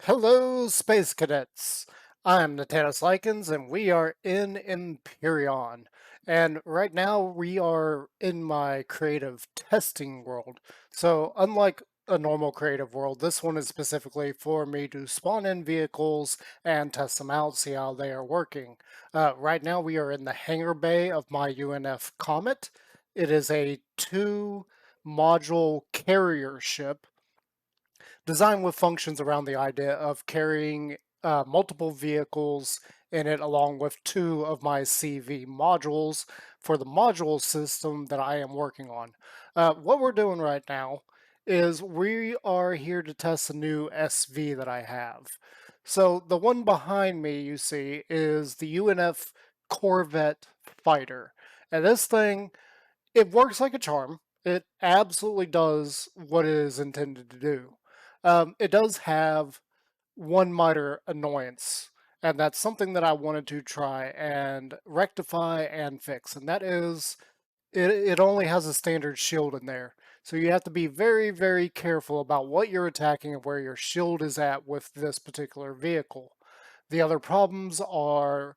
Hello, Space Cadets. I'm Natanis Likens, and we are in Empyrion. And right now, we are in my creative testing world. So, unlike a normal creative world, this one is specifically for me to spawn in vehicles and test them out, see how they are working. Right now, we are in the hangar bay of my UNF Comet. It is a two module carrier ship designed with functions around the idea of carrying multiple vehicles in it along with two of my CV modules for the module system that I am working on. What we're doing right now is we are here to test a new SV that I have. So the one behind me you see is the UNF Corvette Fighter. And this thing, it works like a charm. It absolutely does what it is intended to do. It does have one minor annoyance, and that's something that I wanted to try and rectify and fix, and that is it only has a standard shield in there. So you have to be very, very careful about what you're attacking and where your shield is at with this particular vehicle. The other problems are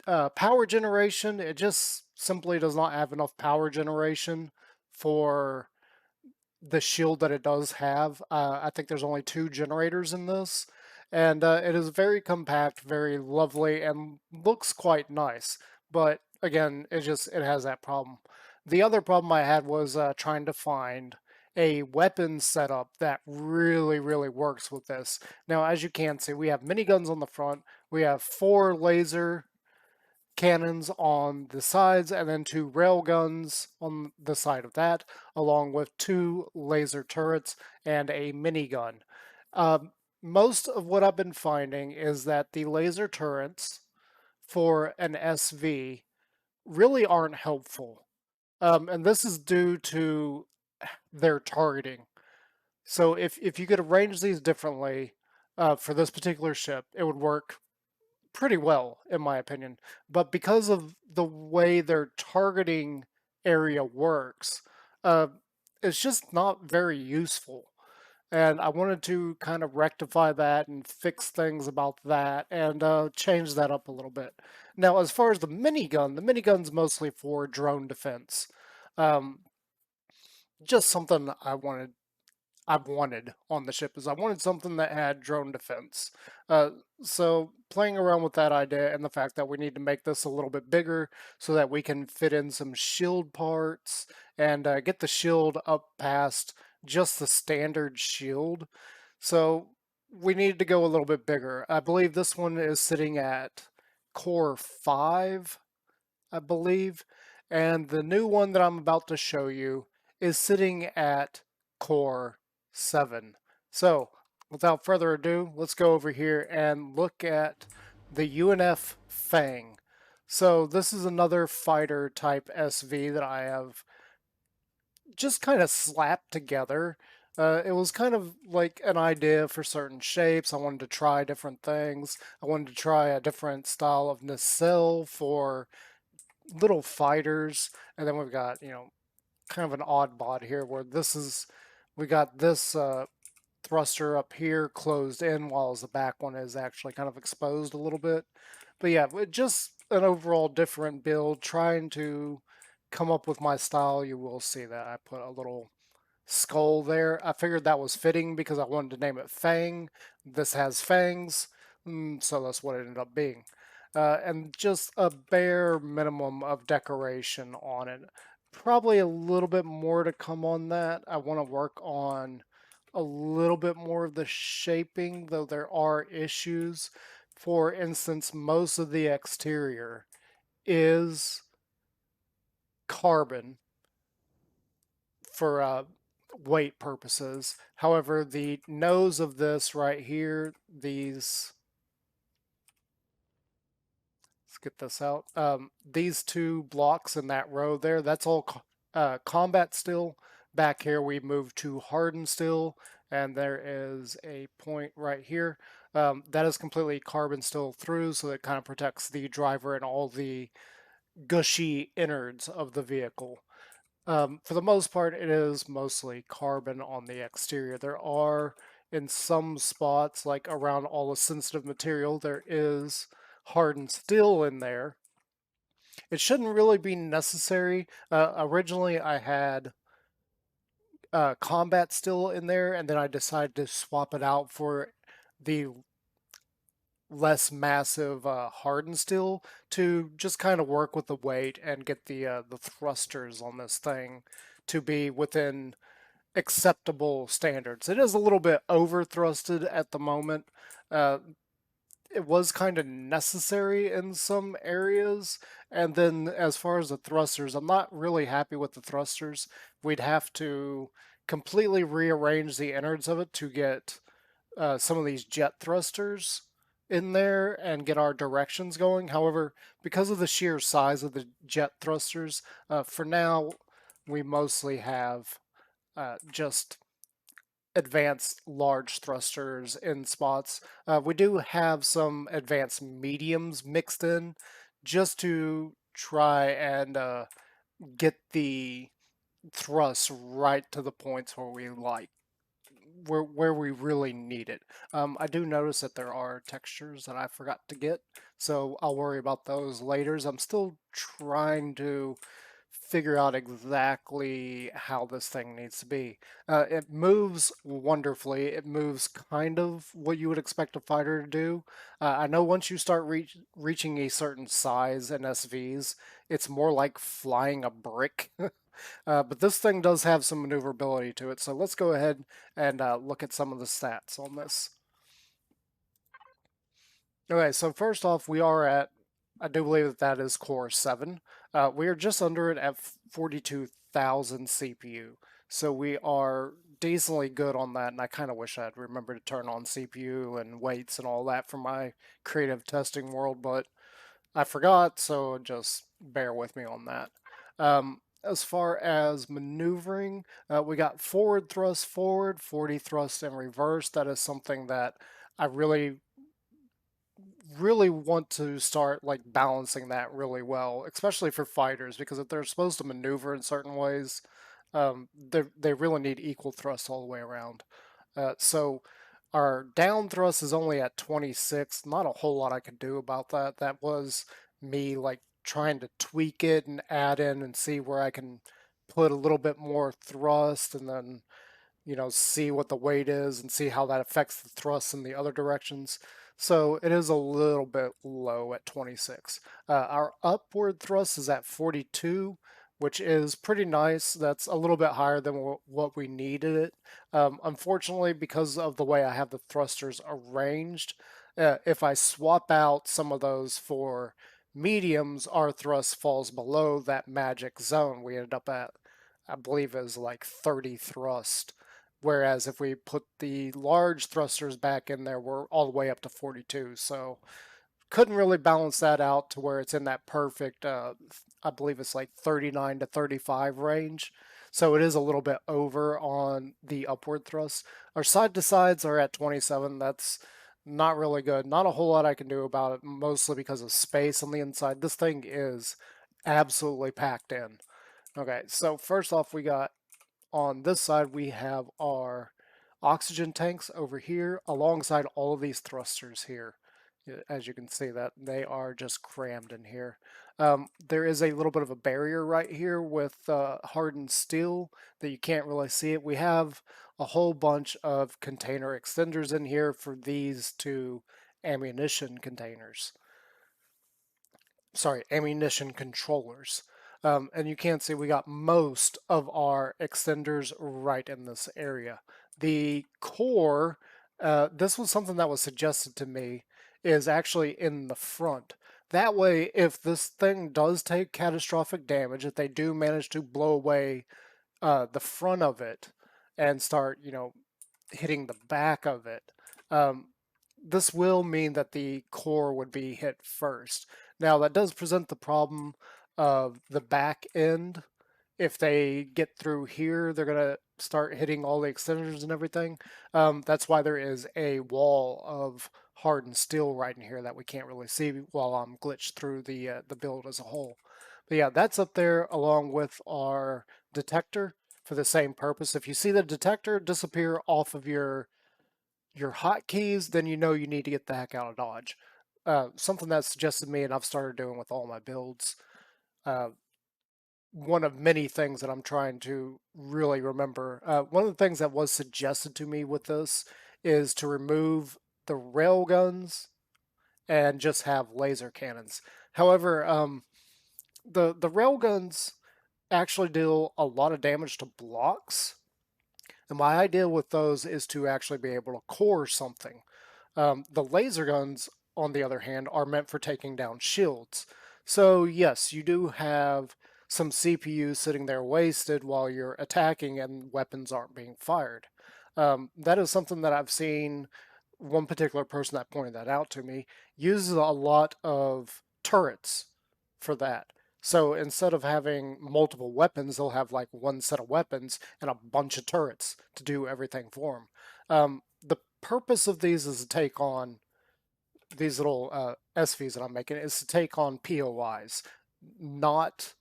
power generation. It just simply does not have enough power generation for the shield that it does have. I think there's only two generators in this, and it is very compact, very lovely, and looks quite nice. But again, it has that problem. The other problem I had was trying to find a weapon setup that really, really works with this. Now, as you can see, we have miniguns on the front. We have four laser cannons on the sides and then two rail guns on the side of that, along with two laser turrets and a minigun. Um, Most of what I've been finding is that the laser turrets for an SV really aren't helpful. And this is due to their targeting. So if you could arrange these differently for this particular ship, it would work pretty well, in my opinion. But because of the way their targeting area works, uh, it's just not very useful. And I wanted to kind of rectify that and fix things about that and change that up a little bit. Now, as far as the minigun's mostly for drone defense. Um, just something I've wanted on the ship is I wanted something that had drone defense. So playing around with that idea and the fact that we need to make this a little bit bigger so that we can fit in some shield parts and get the shield up past just the standard shield. So we needed to go a little bit bigger. I believe this one is sitting at core 5, I believe. And the new one that I'm about to show you is sitting at core 7. So without further ado, let's go over here and look at the UNF-Fang. So this is another fighter type SV that I have just kind of slapped together. It was kind of like an idea for certain shapes. I wanted to try different things. I wanted to try a different style of nacelle for little fighters, and then we've got kind of an odd bod here where we got this thruster up here closed in while the back one is actually kind of exposed a little bit. But yeah, just an overall different build, trying to come up with my style. You will see that I put a little skull there. I figured that was fitting because I wanted to name it Fang. This has fangs, so that's what it ended up being. And just a bare minimum of decoration on it. Probably a little bit more to come on that. I want to work on a little bit more of the shaping, though there are issues. For instance, most of the exterior is carbon for weight purposes. However, the nose of this right here, let's get this out. These two blocks in that row there, that's all combat steel. Back here we move to hardened steel, and there is a point right here. That is completely carbon steel through, so it kind of protects the driver and all the gushy innards of the vehicle. For the most part, it is mostly carbon on the exterior. There are in some spots, like around all the sensitive material, there is hardened steel in there. It shouldn't really be necessary. Originally, I had combat steel in there, and then I decided to swap it out for the less massive hardened steel to just kind of work with the weight and get the thrusters on this thing to be within acceptable standards. It is a little bit over thrusted at the moment. Uh, it was kind of necessary in some areas. And then as far as the thrusters, I'm not really happy with the thrusters. We'd have to completely rearrange the innards of it to get some of these jet thrusters in there and get our directions going. However, because of the sheer size of the jet thrusters, for now, we mostly have just advanced large thrusters in spots. We do have some advanced mediums mixed in just to try and get the thrust right to the points where we like where we really need it. I do notice that there are textures that I forgot to get, so I'll worry about those later. I'm still trying to figure out exactly how this thing needs to be. It moves wonderfully. It moves kind of what you would expect a fighter to do. I know once you start reaching a certain size in SVs, it's more like flying a brick. But this thing does have some maneuverability to it, so let's go ahead and look at some of the stats on this. Okay, so first off, we are at, I do believe that that is Core 7. We are just under it at 42,000 CPU. So we are decently good on that, and I kind of wish I'd remembered to turn on CPU and weights and all that for my creative testing world, but I forgot, so just bear with me on that. As far as maneuvering, we got forward thrust forward, 40 thrust in reverse. That is something that I really want to start like balancing that really well, especially for fighters, because if they're supposed to maneuver in certain ways, they really need equal thrust all the way around. So our down thrust is only at 26. Not a whole lot I could do about that. That was me like trying to tweak it and add in and see where I can put a little bit more thrust and then see what the weight is and see how that affects the thrust in the other directions. So it is a little bit low at 26. Our upward thrust is at 42, which is pretty nice. That's a little bit higher than what we needed it. Unfortunately, because of the way I have the thrusters arranged, if I swap out some of those for mediums, our thrust falls below that magic zone we ended up at. I believe is like 30 thrust. Whereas if we put the large thrusters back in there, we're all the way up to 42. So couldn't really balance that out to where it's in that perfect, I believe it's like 39 to 35 range. So it is a little bit over on the upward thrust. Our side to sides are at 27. That's not really good. Not a whole lot I can do about it, mostly because of space on the inside. This thing is absolutely packed in. Okay, so first off, we got on this side, we have our oxygen tanks over here alongside all of these thrusters here. As you can see that they are just crammed in here. There is a little bit of a barrier right here with hardened steel that you can't really see it. We have a whole bunch of container extenders in here for these two ammunition containers. Sorry, ammunition controllers. And you can see we got most of our extenders right in this area. The core, this was something that was suggested to me, is actually in the front. That way, if this thing does take catastrophic damage, if they do manage to blow away the front of it and start, hitting the back of it, um, this will mean that the core would be hit first. Now, that does present the problem of the back end. If they get through here, they're going to start hitting all the extenders and everything. That's why there is a wall of hardened steel right in here that we can't really see while I'm glitched through the build as a whole. But yeah, that's up there along with our detector for the same purpose. If you see the detector disappear off of your your hotkeys, then you know you need to get the heck out of Dodge. Something that suggested me, and I've started doing with all my builds. Uh, one of many things that I'm trying to really remember. One of the things that was suggested to me with this is to remove the rail guns and just have laser cannons. However, the rail guns actually deal a lot of damage to blocks, and my idea with those is to actually be able to core something. The laser guns, on the other hand, are meant for taking down shields. So, yes, you do have some CPU sitting there wasted while you're attacking and weapons aren't being fired. That is something that I've seen. One particular person that pointed that out to me uses a lot of turrets for that. So instead of having multiple weapons, they'll have like one set of weapons and a bunch of turrets to do everything for them. The purpose of these is to take on these little SVs that I'm making is to take on POIs, not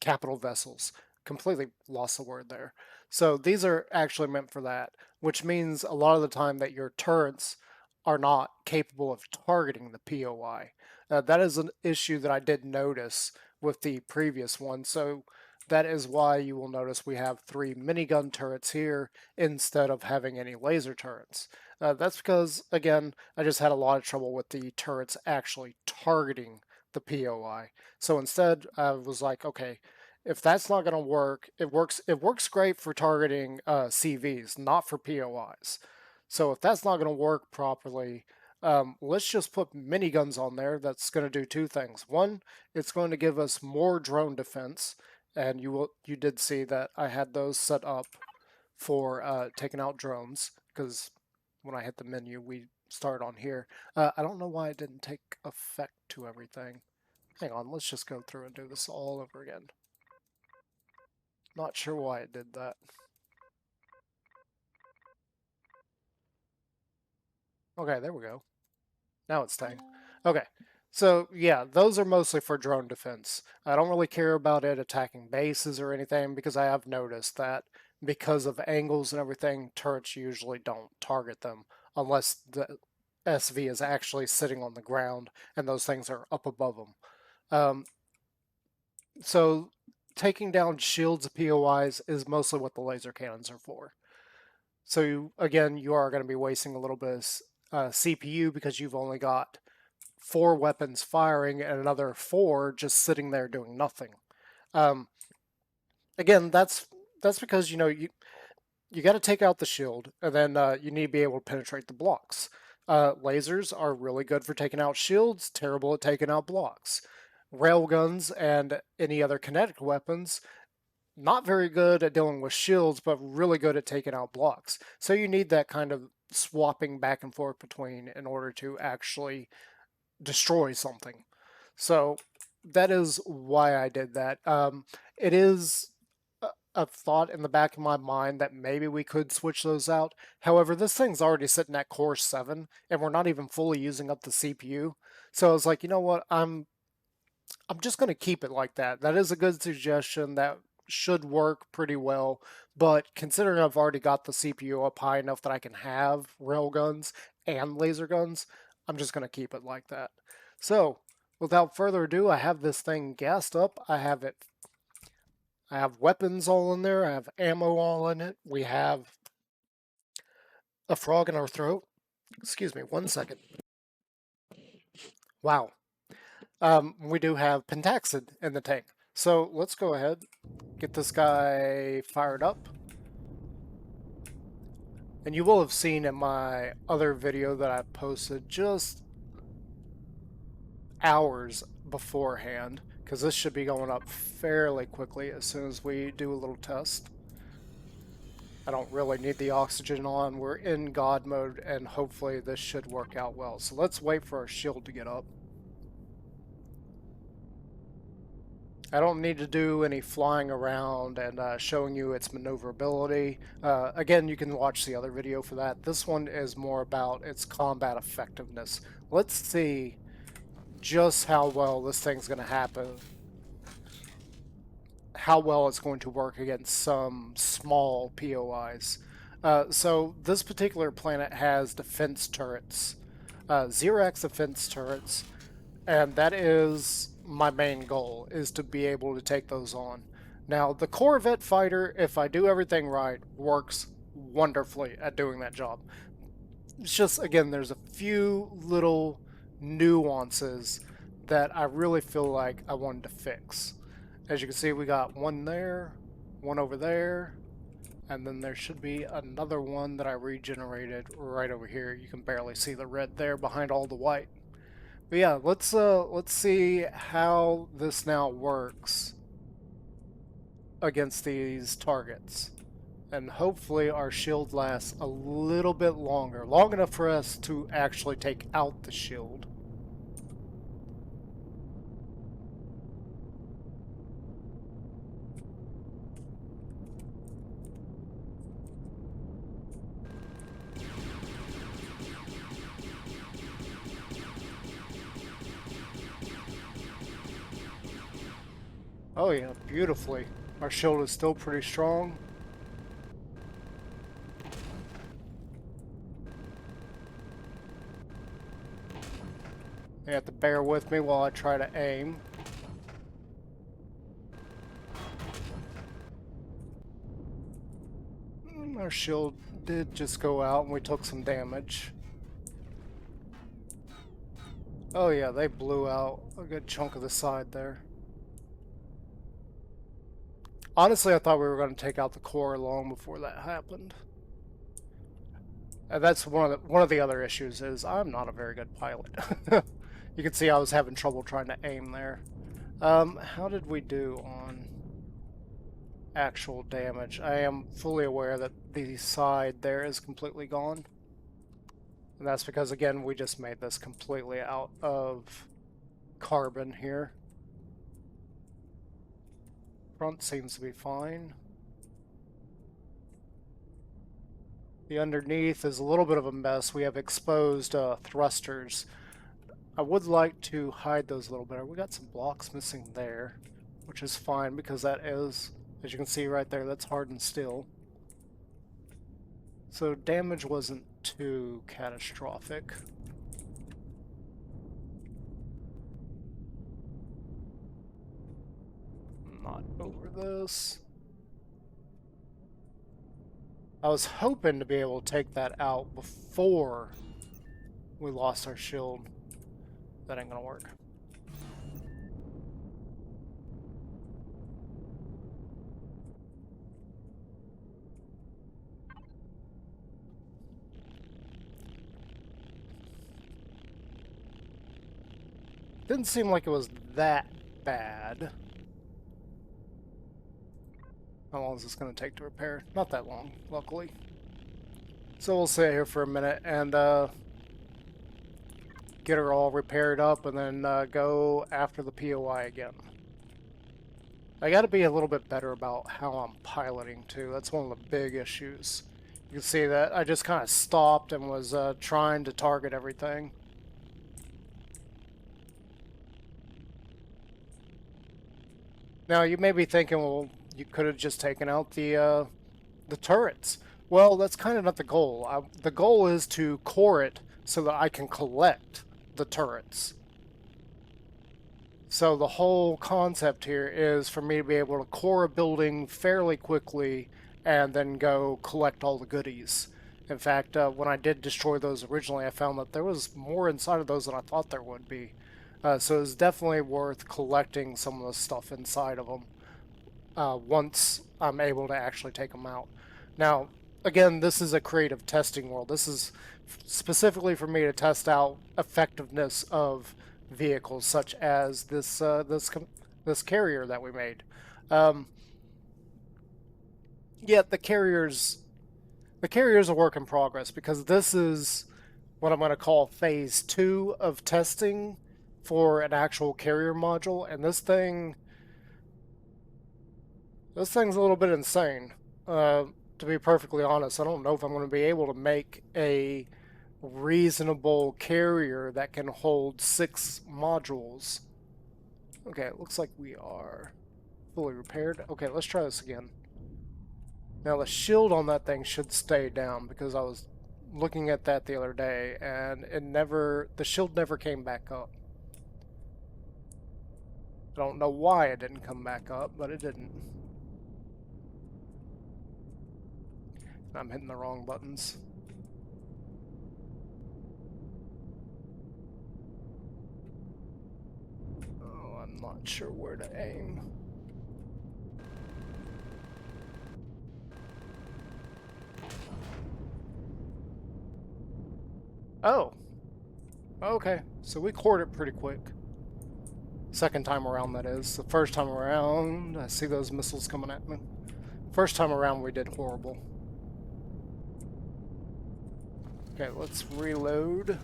capital vessels. Completely lost the word there. So these are actually meant for that, which means a lot of the time that your turrets are not capable of targeting the POI. That is an issue that I did notice with the previous one. So that is why you will notice we have 3 minigun turrets here instead of having any laser turrets. That's because, again, I just had a lot of trouble with the turrets actually targeting the POI. So instead, I was like, okay, if that's not going to work, it works great for targeting CVs, not for POIs. So if that's not going to work properly, let's just put miniguns on there. That's going to do 2 things. One, it's going to give us more drone defense, and you did see that I had those set up for taking out drones because when I hit the menu, we start on here. I don't know why it didn't take effect to everything. Hang on, let's just go through and do this all over again. Not sure why it did that. Okay, there we go. Now it's staying. Okay, so yeah, those are mostly for drone defense. I don't really care about it attacking bases or anything because I have noticed that because of angles and everything, turrets usually don't target them unless the SV is actually sitting on the ground and those things are up above them. So taking down shields of POIs is mostly what the laser cannons are for. So again, you are going to be wasting a little bit of CPU because you've only got 4 weapons firing and another 4 just sitting there doing nothing. Again, that's because you got to take out the shield and then you need to be able to penetrate the blocks. Lasers are really good for taking out shields, terrible at taking out blocks. Railguns and any other kinetic weapons not very good at dealing with shields, but really good at taking out blocks. So you need that kind of swapping back and forth between in order to actually destroy something. So that is why I did that. It is a thought in the back of my mind that maybe we could switch those out. However, this thing's already sitting at core 7, and we're not even fully using up the CPU. So I was like, you know what? I'm just going to keep it like that. That is a good suggestion that should work pretty well. But considering I've already got the CPU up high enough that I can have railguns and laser guns, I'm just going to keep it like that. So, without further ado, I have this thing gassed up. I have weapons all in there. I have ammo all in it. We have a frog in our throat. Excuse me, 1 second. Wow. We do have pentaxid in the tank. So let's go ahead, get this guy fired up. And you will have seen in my other video that I posted just hours beforehand, because this should be going up fairly quickly as soon as we do a little test. I don't really need the oxygen on. We're in God mode, and hopefully this should work out well. So let's wait for our shield to get up. I don't need to do any flying around and showing you its maneuverability. Again, you can watch the other video for that. This one is more about its combat effectiveness. Let's see just how well this thing's going to how well it's going to work against some small POIs. So this particular planet has defense turrets, Xerax defense turrets, and that is my main goal, is to be able to take those on. Now, the Corvette fighter, if I do everything right, works wonderfully at doing that job. It's just, again, there's a few little nuances that I really feel like I wanted to fix. As you can see, we got one there, one over there, and then there should be another one that I regenerated right over here. You can barely see the red there behind all the white. But yeah, let's see how this now works against these targets. And hopefully our shield lasts a little bit longer, long enough for us to actually take out the shield. Oh yeah, beautifully. Our shield is still pretty strong. You have to bear with me while I try to aim. Our shield did just go out and we took some damage. Oh yeah, they blew out a good chunk of the side there. Honestly, I thought we were going to take out the core long before that happened. And that's one of the other issues, is I'm not a very good pilot. You can see I was having trouble trying to aim there. How did we do on actual damage? I am fully aware that the side there is completely gone. And that's because, again, we just made this completely out of carbon here. Front seems to be fine. The underneath is a little bit of a mess. We have exposed thrusters. I would like to hide those a little better. We got some blocks missing there, which is fine because that is, as you can see right there, that's hardened steel. So damage wasn't too catastrophic. Not over this. I was hoping to be able to take that out before we lost our shield. That ain't gonna work. Didn't seem like it was that bad. How long is this going to take to repair? Not that long, luckily. So we'll sit here for a minute and get her all repaired up and then go after the POI again. I got to be a little bit better about how I'm piloting too. That's one of the big issues. You can see that I just kind of stopped and was trying to target everything. Now you may be thinking, well, you could have just taken out the turrets. Well, that's kind of not the goal. The goal is to core it so that I can collect the turrets. So the whole concept here is for me to be able to core a building fairly quickly and then go collect all the goodies. In fact, when I did destroy those originally, I found that there was more inside of those than I thought there would be. So it's definitely worth collecting some of the stuff inside of them once I'm able to actually take them out. Now, again, this is a creative testing world. This is specifically for me to test out effectiveness of vehicles such as this carrier that we made. Yeah, the carrier's a work in progress because this is what I'm going to call phase 2 of testing for an actual carrier module, and this thing's a little bit insane. To be perfectly honest, I don't know if I'm going to be able to make a reasonable carrier that can hold 6 modules. Okay, it looks like we are fully repaired. Okay, let's try this again. Now the shield on that thing should stay down because I was looking at that the other day and the shield never came back up. I don't know why it didn't come back up, but it didn't. I'm hitting the wrong buttons. Oh, I'm not sure where to aim. Oh. Okay, so we cored it pretty quick. Second time around, that is. The first time around, I see those missiles coming at me. First time around, we did horrible. Okay, let's reload.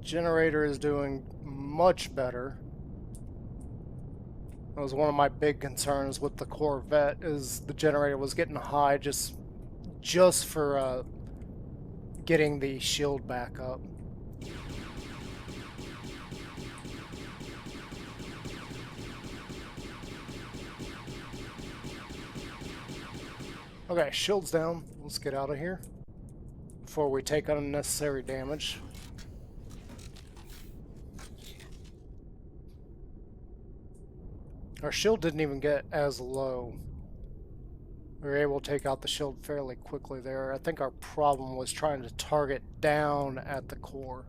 Generator is doing much better. That was one of my big concerns with the Corvette, is the generator was getting high just for getting the shield back up. Okay, shield's down. Let's get out of here before we take unnecessary damage. Our shield didn't even get as low. We were able to take out the shield fairly quickly there. I think our problem was trying to target down at the core.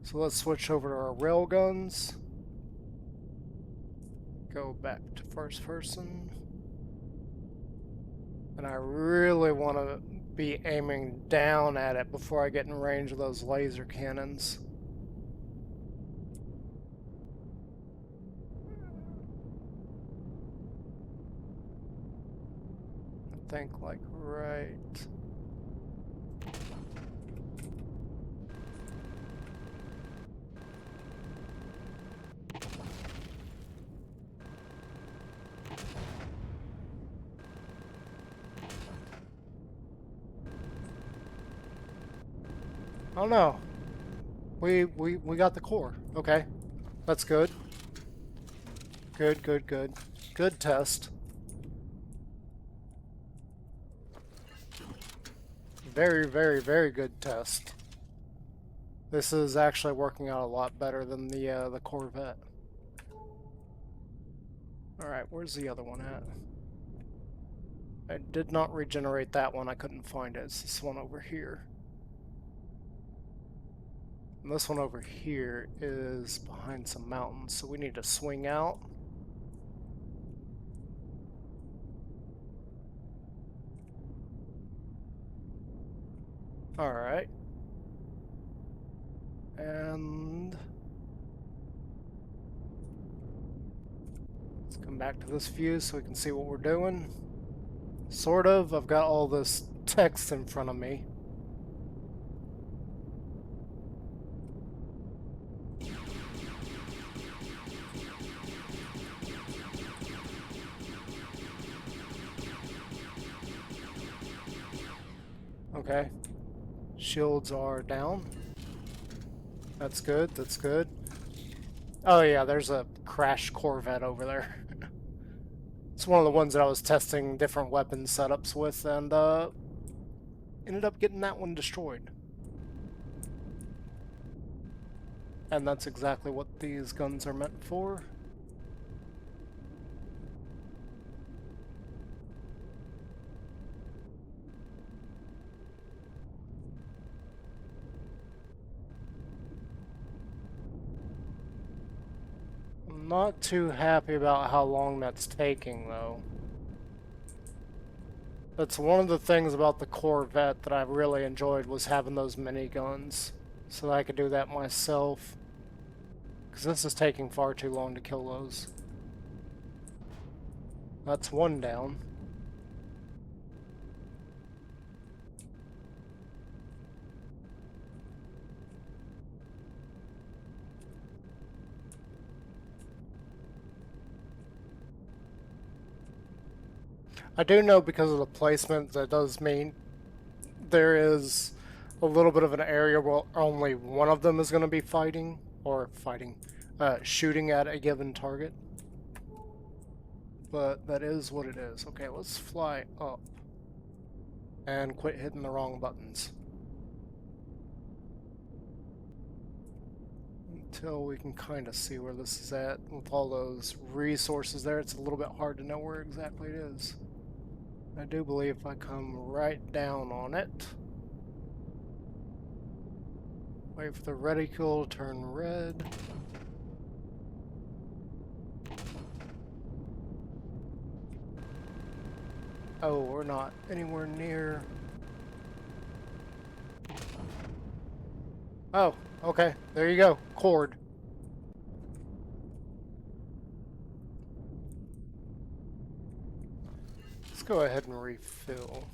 So let's switch over to our railguns. Go back to first person. And I really want to be aiming down at it before I get in range of those laser cannons. I think like right. Oh no. We got the core. Okay. That's good. Good, good, good. Good test. Very, very, very good test. This is actually working out a lot better than the Corvette. Alright, where's the other one at? I did not regenerate that one. I couldn't find it. It's this one over here. And this one over here is behind some mountains, so we need to swing out. Alright. And let's come back to this view so we can see what we're doing. Sort of. I've got all this text in front of me. Okay. Shields are down. That's good, that's good. Oh yeah, there's a crashed Corvette over there. It's one of the ones that I was testing different weapon setups with, and ended up getting that one destroyed. And that's exactly what these guns are meant for. I'm not too happy about how long that's taking, though. That's one of the things about the Corvette that I really enjoyed, was having those miniguns, so that I could do that myself. Because this is taking far too long to kill those. That's one down. I do know because of the placement that does mean there is a little bit of an area where only one of them is going to be shooting at a given target. But that is what it is. Okay, let's fly up and quit hitting the wrong buttons. Until we can kind of see where this is at. With all those resources there, it's a little bit hard to know where exactly it is. I do believe if I come right down on it, wait for the reticle to turn red. Oh, we're not anywhere near. Oh, okay. There you go. Cord. Let's go ahead and refill.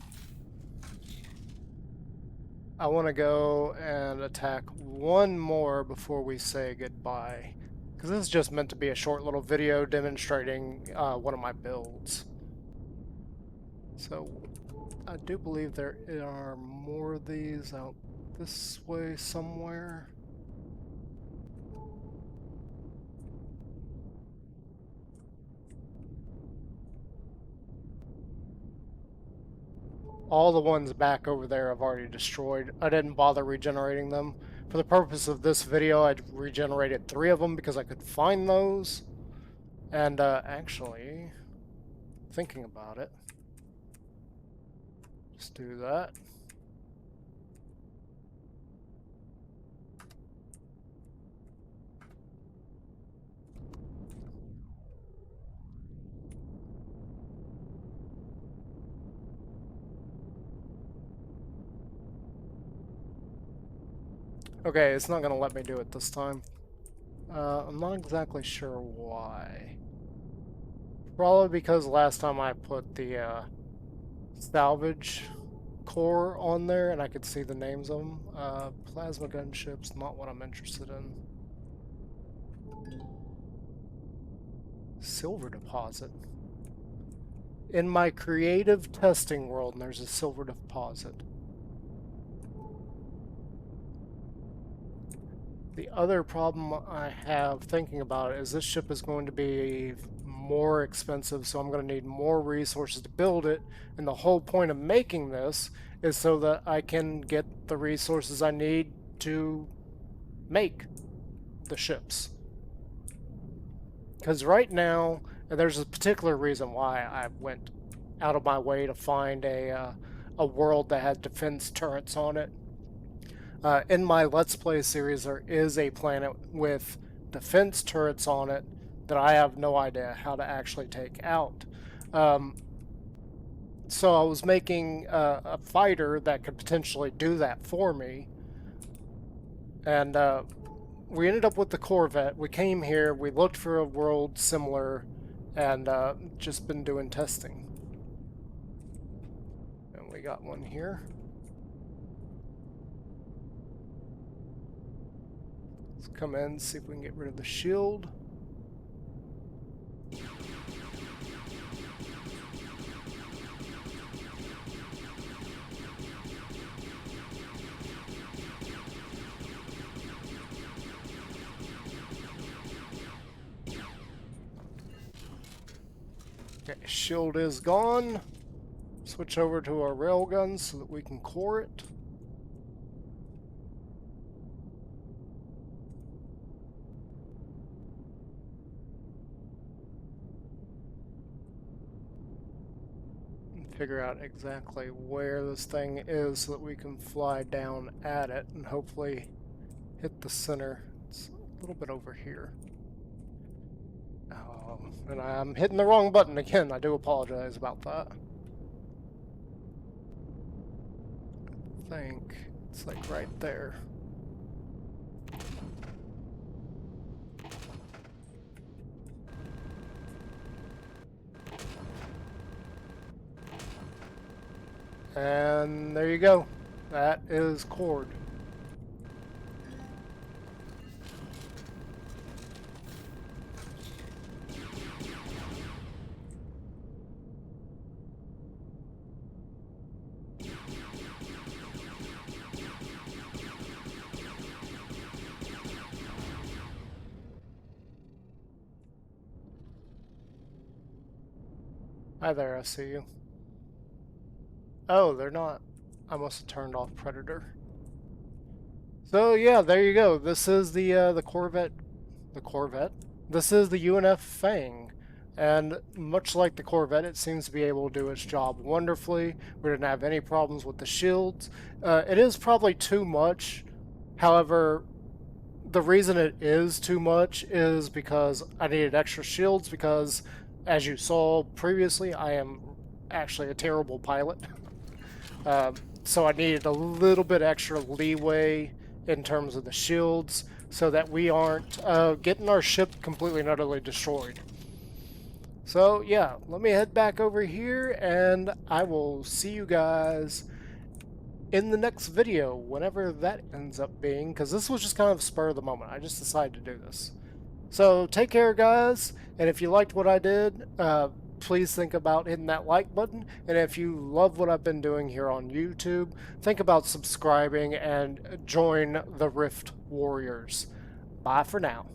I want to go and attack one more before we say goodbye. Because this is just meant to be a short little video demonstrating one of my builds. So, I do believe there are more of these out this way somewhere. All the ones back over there I've already destroyed. I didn't bother regenerating them. For the purpose of this video, I regenerated 3 of them because I could find those. And actually, thinking about it, just do that. Okay, it's not going to let me do it this time. I'm not exactly sure why. Probably because last time I put the salvage core on there and I could see the names of them. Plasma gunships, not what I'm interested in. Silver deposit. In my creative testing world, there's a silver deposit. The other problem I have thinking about it is this ship is going to be more expensive, so I'm going to need more resources to build it, and the whole point of making this is so that I can get the resources I need to make the ships. Because right now, and there's a particular reason why I went out of my way to find a world that had defense turrets on it. In my Let's Play series, there is a planet with defense turrets on it that I have no idea how to actually take out. So I was making a fighter that could potentially do that for me. And we ended up with the Corvette. We came here, we looked for a world similar, and just been doing testing. And we got one here. Come in, see if we can get rid of the shield. Okay, shield is gone. Switch over to our railguns so that we can core it. Figure out exactly where this thing is so that we can fly down at it and hopefully hit the center. It's a little bit over here. And I'm hitting the wrong button again. I do apologize about that. I think it's like right there. And there you go. That is cord. Hi there, I see you. Oh, they're not. I must have turned off Predator. So yeah, there you go. This is the Corvette. The Corvette. This is the UNF-Fang. And much like the Corvette, it seems to be able to do its job wonderfully. We didn't have any problems with the shields. It is probably too much. However, the reason it is too much is because I needed extra shields because, as you saw previously, I am actually a terrible pilot. So I needed a little bit extra leeway in terms of the shields so that we aren't getting our ship completely and utterly destroyed. So yeah, let me head back over here and I will see you guys in the next video, whenever that ends up being, because this was just kind of spur of the moment. I just decided to do this. So take care, guys, and if you liked what I did, please think about hitting that like button, and if you love what I've been doing here on YouTube, think about subscribing and join the Rift Warriors. Bye for now.